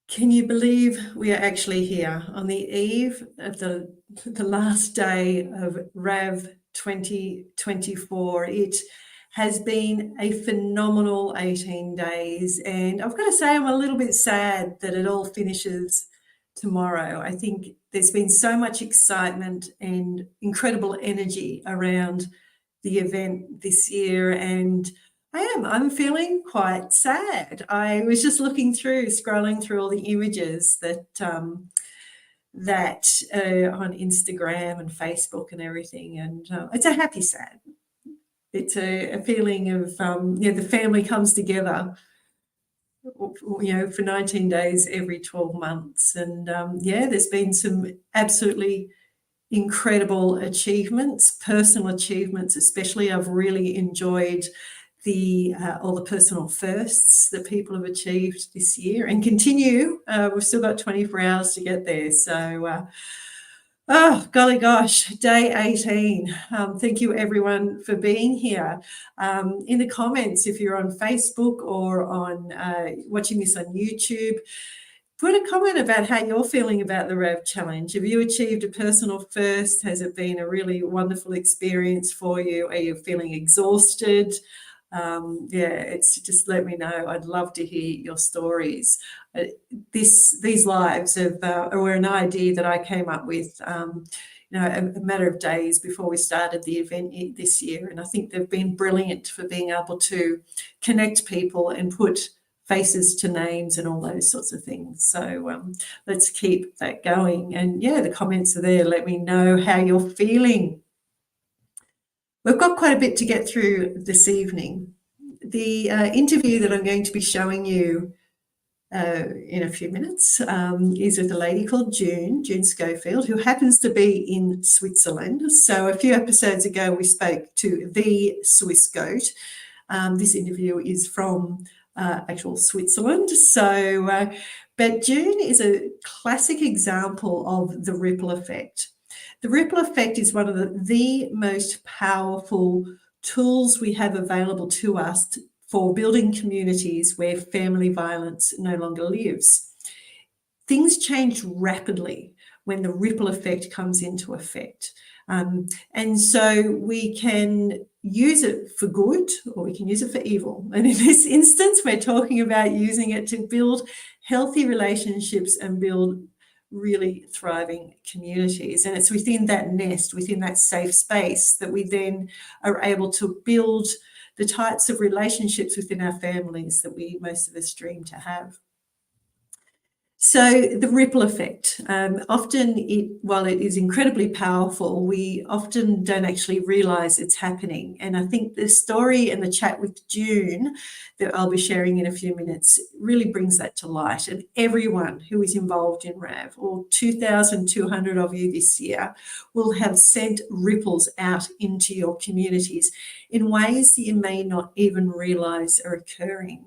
Can you believe we are actually here on the eve of the last day of RAV 2024? It has been a phenomenal 18 days, and I've got to say I'm a little bit sad that it all finishes tomorrow. I think there's been so much excitement and incredible energy around the event this year, and I'm feeling quite sad. I was just scrolling through all the images that on Instagram and Facebook and everything, and it's a happy sad. It's a feeling of the family comes together, for 19 days every 12 months, and there's been some absolutely incredible achievements, personal achievements especially. I've really enjoyed all the personal firsts that people have achieved this year and continue. We've still got 24 hours to get there. So, oh, golly gosh, day 18. Thank you, everyone, for being here. In the comments, if you're on Facebook or on watching this on YouTube, put a comment about how you're feeling about the RAV Challenge. Have you achieved a personal first? Has it been a really wonderful experience for you? Are you feeling exhausted? It's just let me know. I'd love to hear your stories. These lives were an idea that I came up with a matter of days before we started the event this year, and I think they've been brilliant for being able to connect people and put faces to names and all those sorts of things. So let's keep that going. And the comments are there. Let me know how you're feeling. We've got quite a bit to get through this evening. The interview that I'm going to be showing you in a few minutes is with a lady called June Schofield, who happens to be in Switzerland. So a few episodes ago, we spoke to the Swiss Goat. This interview is from actual Switzerland. So, but June is a classic example of the ripple effect. The ripple effect is one of the most powerful tools we have available to us for building communities where family violence no longer lives. Things change rapidly when the ripple effect comes into effect. And so we can use it for good or we can use it for evil. And in this instance, we're talking about using it to build healthy relationships and build really thriving communities. And it's within that nest, within that safe space, that we then are able to build the types of relationships within our families that most of us dream to have. So the ripple effect, while it is incredibly powerful, we often don't actually realise it's happening. And I think the story and the chat with June that I'll be sharing in a few minutes really brings that to light. And everyone who is involved in RAV, or 2,200 of you this year, will have sent ripples out into your communities in ways that you may not even realise are occurring.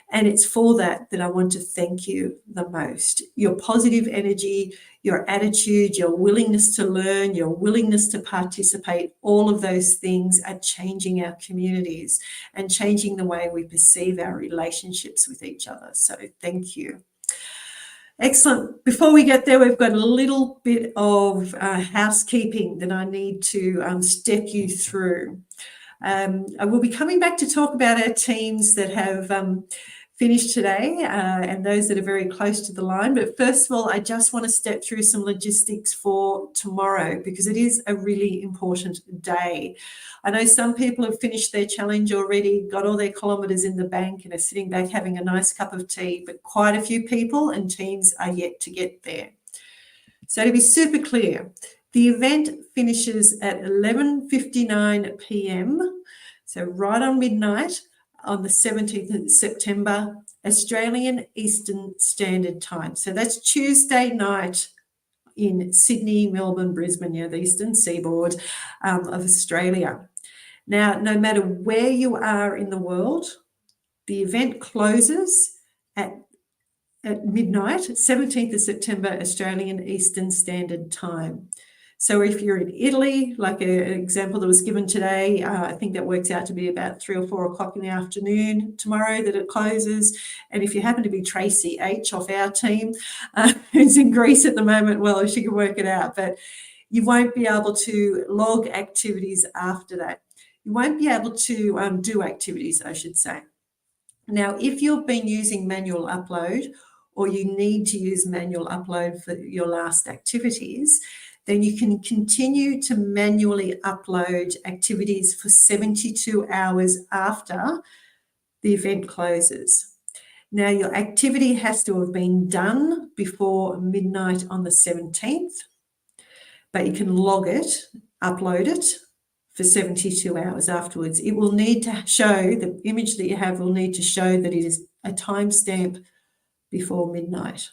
And it's for that I want to thank you the most. Your positive energy, your attitude, your willingness to learn, your willingness to participate, all of those things are changing our communities and changing the way we perceive our relationships with each other. So thank you. Excellent. Before we get there, we've got a little bit of housekeeping that I need to step you through. I will be coming back to talk about our teams that have finished today and those that are very close to the line. But first of all, I just want to step through some logistics for tomorrow because it is a really important day. I know some people have finished their challenge already, got all their kilometres in the bank and are sitting back having a nice cup of tea, but quite a few people and teams are yet to get there. So to be super clear, the event finishes at 11:59 p.m, so right on midnight on the 17th of September, Australian Eastern Standard Time. So that's Tuesday night in Sydney, Melbourne, Brisbane, the eastern seaboard of Australia. Now, no matter where you are in the world, the event closes at midnight, 17th of September, Australian Eastern Standard Time. So if you're in Italy, like an example that was given today, I think that works out to be about 3 or 4 o'clock in the afternoon tomorrow that it closes. And if you happen to be Tracy H off our team, who's in Greece at the moment, well, she can work it out. But you won't be able to log activities after that. You won't be able to do activities, I should say. Now, if you've been using manual upload, or you need to use manual upload for your last activities, then you can continue to manually upload activities for 72 hours after the event closes. Now, your activity has to have been done before midnight on the 17th, but you can log it, upload it for 72 hours afterwards. It will need to show, the image that you have will need to show that it is a timestamp before midnight.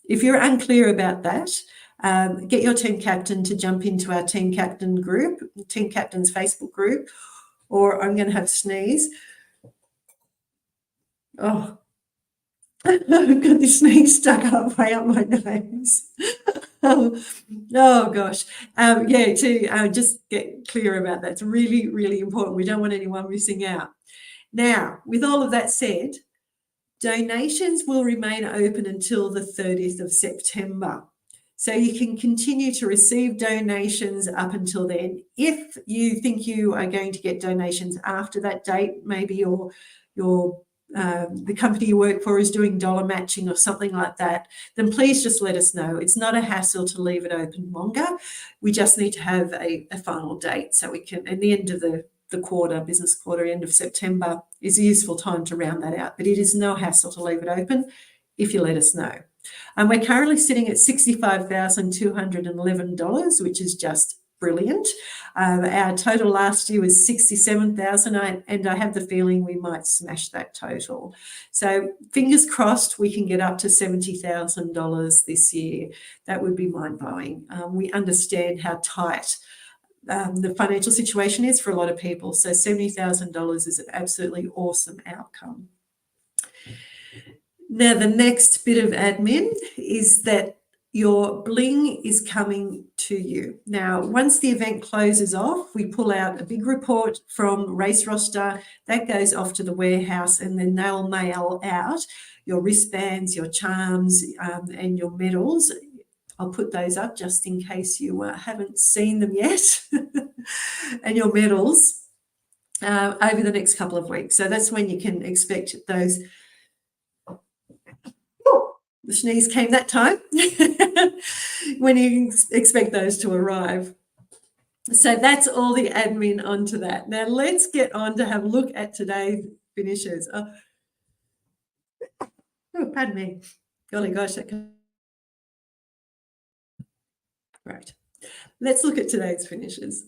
If you're unclear about that, get your team captain to jump into our team captain group, team captain's Facebook group, or I'm going to have sneeze. Oh, I've got this sneeze stuck way up my nose. Oh gosh. Yeah, to just get clear about that. It's really, really important. We don't want anyone missing out. Now, with all of that said, donations will remain open until the 30th of September. So you can continue to receive donations up until then. If you think you are going to get donations after that date, maybe the company you work for is doing dollar matching or something like that, then please just let us know. It's not a hassle to leave it open longer. We just need to have a final date so we can, at the end of the quarter, business quarter, end of September is a useful time to round that out. But it is no hassle to leave it open if you let us know. And we're currently sitting at $65,211, which is just brilliant. Our total last year was $67,000, and I have the feeling we might smash that total. So fingers crossed we can get up to $70,000 this year. That would be mind-blowing. We understand how tight the financial situation is for a lot of people. So $70,000 is an absolutely awesome outcome. Now, the next bit of admin is that your bling is coming to you. Now, once the event closes off, we pull out a big report from Race Roster. That goes off to the warehouse, and then they'll mail out your wristbands, your charms, and your medals. I'll put those up just in case you haven't seen them yet, and your medals over the next couple of weeks. So that's when you can expect those. The sneeze came that time. When you expect those to arrive. So that's all the admin onto that. Now let's get on to have a look at today's finishes. Oh, pardon me. Golly gosh, that can... Right. Let's look at today's finishes.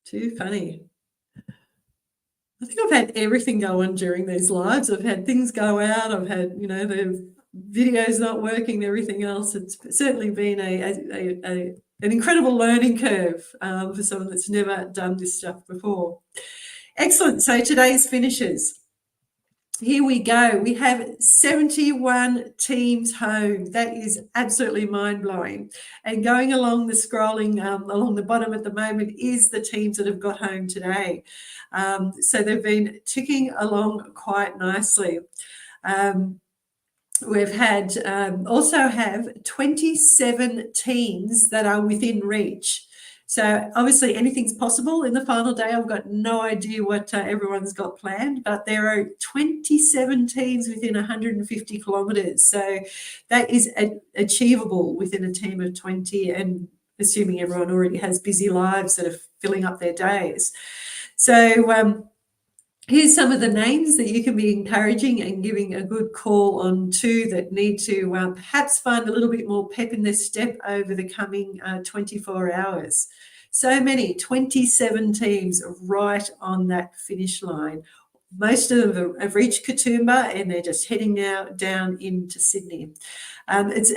Too funny. I think I've had everything go on during these lives. I've had things go out. I've had, the videos not working, everything else. It's certainly been an incredible learning curve for someone that's never done this stuff before. Excellent. So today's finishes. Here we go. We have 71 teams home. That is absolutely mind-blowing. And going along the scrolling along the bottom at the moment is the teams that have got home today. So they've been ticking along quite nicely. We've had also have 27 teams that are within reach. So obviously anything's possible in the final day. I've got no idea what everyone's got planned, but there are 27 teams within 150 kilometres. So that is achievable within a team of 20, and assuming everyone already has busy lives that are filling up their days. So here's some of the names that you can be encouraging and giving a good call on to that need to perhaps find a little bit more pep in their step over the coming 24 hours. So many, 27 teams right on that finish line. Most of them have reached Katoomba and they're just heading now down into Sydney. It's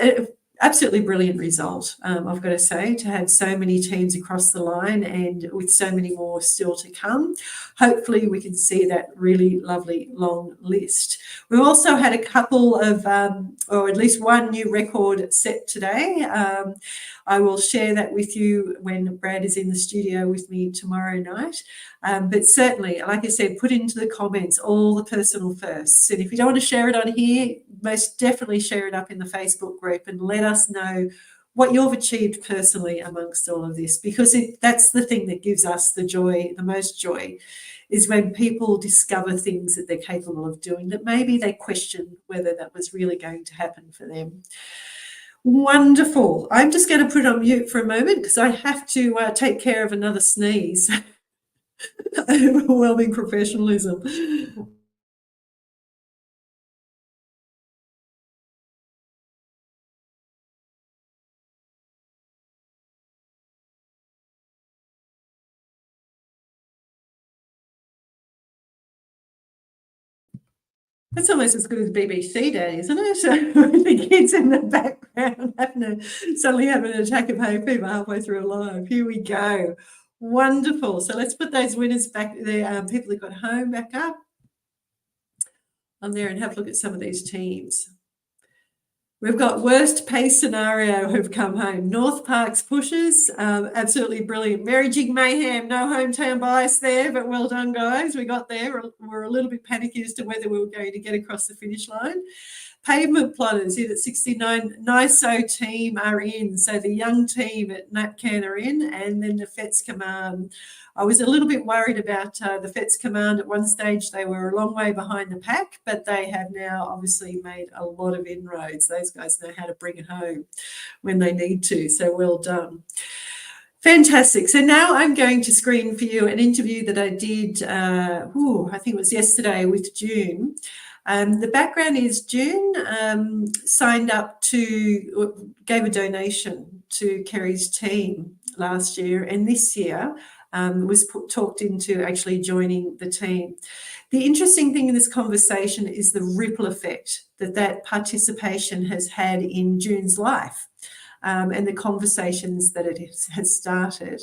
absolutely brilliant result, I've got to say, to have so many teams across the line and with so many more still to come. Hopefully we can see that really lovely long list. We've also had a couple of, or at least one new record set today. I will share that with you when Brad is in the studio with me tomorrow night. But certainly, like I said, put into the comments all the personal firsts. And if you don't want to share it on here, most definitely share it up in the Facebook group and let us know what you've achieved personally amongst all of this, because that's the thing that gives us the joy, the most joy, is when people discover things that they're capable of doing that maybe they question whether that was really going to happen for them. Wonderful. I'm just going to put on mute for a moment because I have to take care of another sneeze. Overwhelming professionalism. That's almost as good as BBC Day, isn't it? The kids in the background suddenly having an attack of hay fever halfway through a live. Here we go. Wonderful. So let's put those winners back there, people that got home back up on there and have a look at some of these teams. We've got worst pace scenario who've come home. North Park's Pushers, absolutely brilliant. Merry Jig Mayhem, no hometown bias there, but well done, guys. We got there. We're a little bit panicky as to whether we were going to get across the finish line. Pavement Plotters in at 69. NISO team are in. So the young team at NatCan are in, and then the FETS Command. I was a little bit worried about the FETS Command at one stage. They were a long way behind the pack, but they have now obviously made a lot of inroads. Those guys know how to bring it home when they need to, so well done. Fantastic. So now I'm going to screen for you an interview that I did, I think it was yesterday with June. The background is June signed up gave a donation to Kerry's team last year, and this year was talked into actually joining the team. The interesting thing in this conversation is the ripple effect that participation has had in June's life, and the conversations that it has started.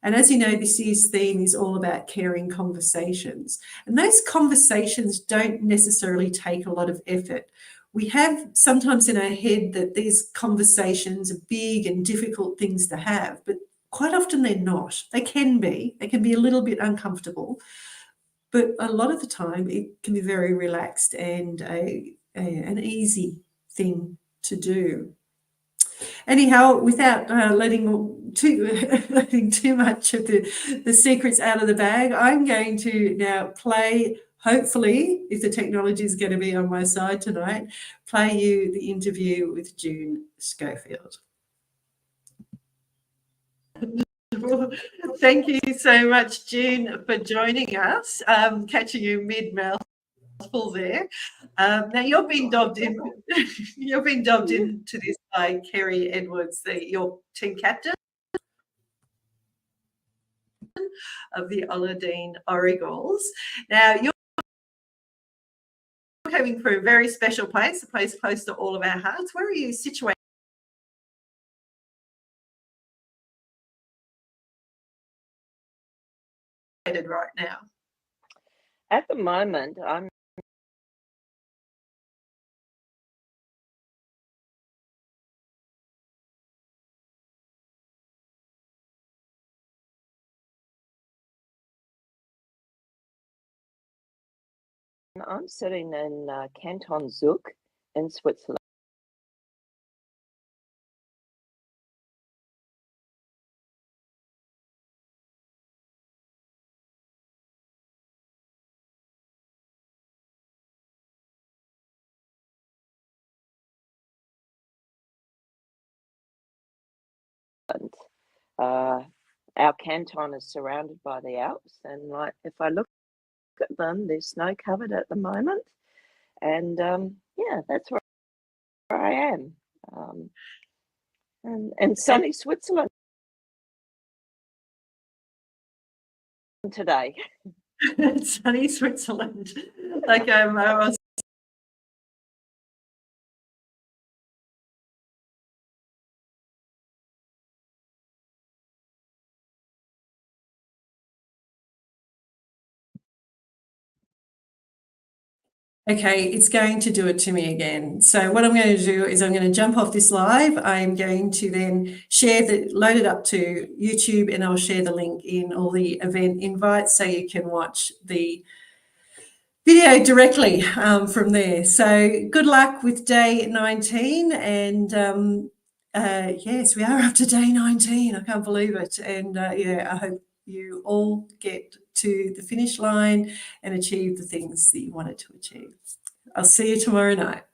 And as you know, this year's theme is all about caring conversations. And those conversations don't necessarily take a lot of effort. We have sometimes in our head that these conversations are big and difficult things to have, but quite often they're not. They can be a little bit uncomfortable, but a lot of the time it can be very relaxed and an easy thing to do. Anyhow, without letting too much of the secrets out of the bag, I'm going to now play, hopefully, if the technology is going to be on my side tonight, play you the interview with June Schofield. Thank you so much, June, for joining us. Catching you mid-mouthful there. Now you've been dubbed into this by Kerry Edwards, your team captain of the Ulladulla Orioles. Now you're coming from a very special place, a place close to all of our hearts. Where are you situated right now? At the moment, I'm sitting in Canton Zug in Switzerland. Our canton is surrounded by the Alps, and if I look at them, they're snow covered at the moment, and yeah, that's where I am, and sunny Switzerland today. Sunny Switzerland. Like I was Okay, it's going to do it to me again. So what I'm going to do is I'm going to jump off this live. I'm going to then load it up to YouTube, and I'll share the link in all the event invites so you can watch the video directly from there. So good luck with day 19. And yes, we are up to day 19. I can't believe it. And yeah, I hope you all get to the finish line and achieve the things that you wanted to achieve. I'll see you tomorrow night.